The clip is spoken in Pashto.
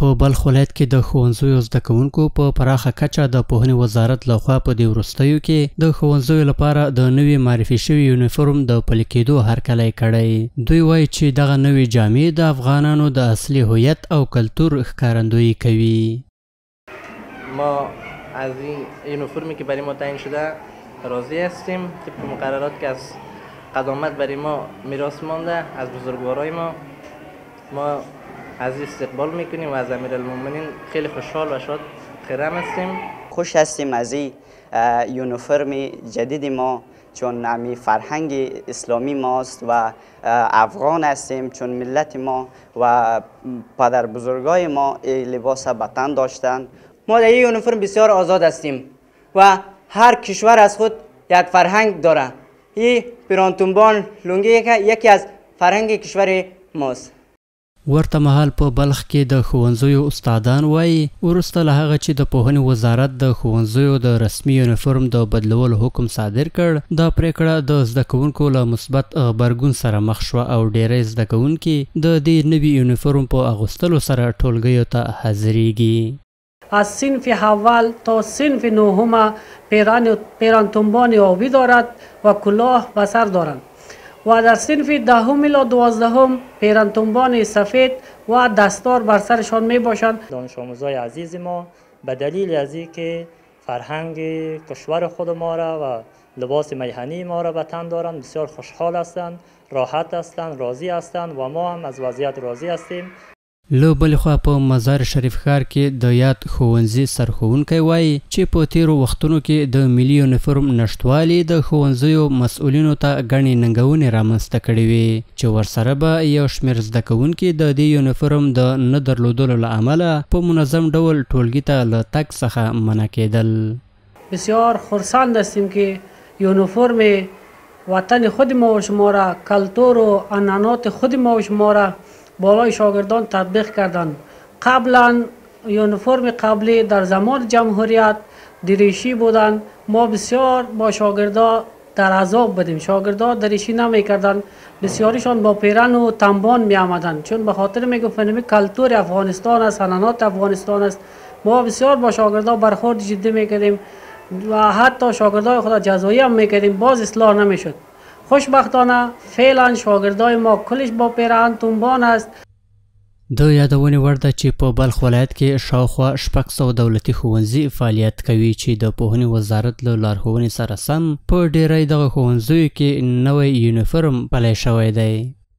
په بلخ ولایت کې د ښوونځیو زده کوونکو په پراخه کچه د پوهنې وزارت لخوا په دې وروستیو کې د ښوونځیو لپاره د نوي معرفي شوي یونیفورم د پلي کېدو هرکلی کړی. دوی وایي چې دغه نوې جامې د افغانانو د اصلي هویت او کلتور ښکارندویي کوي. ما از این یونیفرمی که برای ما تعیین شده راضی هستیم. طبق مقررات که از قدامت برای ما میراث مانده از بزرگوارای ما از استقبال میکنیم و از امیرالمومنین خیلی خوشحال و شاد خرم هستیم. خوش هستیم از این یونیفرم جدید ما، چون همی فرهنگ اسلامی ماست و افغان هستیم، چون ملت ما و پدر بزرگای ما لباس به تن داشتند. ما در این یونیفرم بسیار آزاد هستیم و هر کشور از خود یک فرهنگ داره. این پیرانتونبان لنگی یکی از فرهنگ کشور ماست. ورته مهال په بلخ کې د ښوونځیو استادان وایي وروسته له هغه چې د پوهنې وزارت د ښوونځیو د رسمي یونیفورم د بدلولو حکم صادر کړ، دا پریکړه د زده کوونکو له مثبت غبرګون سره مخ شوه او ډیری زده کوونکي د دې نوي یونیفورم په اغوستلو سره ټولګیو ته حاضریږي. از صنف اول تا صنف نهم پیرانتونبان آبی دارد و کلاه به سر دارند و در صنف دهم الی 12 پیرانتونبان سفید و دستار بر سرشان می باشند. دانش آموزای عزیز ما به دلیل از اینکه فرهنگ کشور خود ما را و لباس میهنی ما را به تن دارند بسیار خوشحال هستند، راحت هستند، راضی هستند و ما هم از وضعیت راضی هستیم. له بلې خوا په مزار شریف ښار کې د یاد ښوونځي سرښوونکی وایي چې په تیرو وختونو کې د ملي یونیفورم نشتوالي د ښوونځیو مسؤلینو ته ګڼې ننګونې رامنځته کړې وې چې ورسره به یو شمېر زده کوونکي د دې یونیفورم د نه درلودلو له امله په منظم ډول ټولګي ته له تګ څخه منع کېدل. بسیار خرسند هستیم که یونیفورم وطن خود ما و شما را، کلتور و عنعنات خود ما و شما را بالای شاگردان تطبیق کردند. قبلا یونیفرم قبلی در زمان جمهوریت دریشی بودند. ما بسیار با شاگردان در عذاب بودیم. شاگردان دریشی نمی کردند، بسیاریشان با پیرن و تنبان می آمدند، چون به خاطر می گفتند کلتور افغانستان است، عنعنات افغانستان است. ما بسیار با شاگردان برخورد جدی می کردیم و حتی شاگردان خود جزایی هم می کردیم، باز اصلاح نمی شد. خوشبختانه فعلا شاگردای ما کلش با پیرانتونبان است. د یادونې وړ ده چې په بلخ ولایت کې شاوخوا 600 دولتي ښوونځي فعالیت کوي چې د پوهنې وزارت له لارښوونې سره سم په ډیری دغه ښوونځیو کې نوی یونیفورم پلی شوی دی.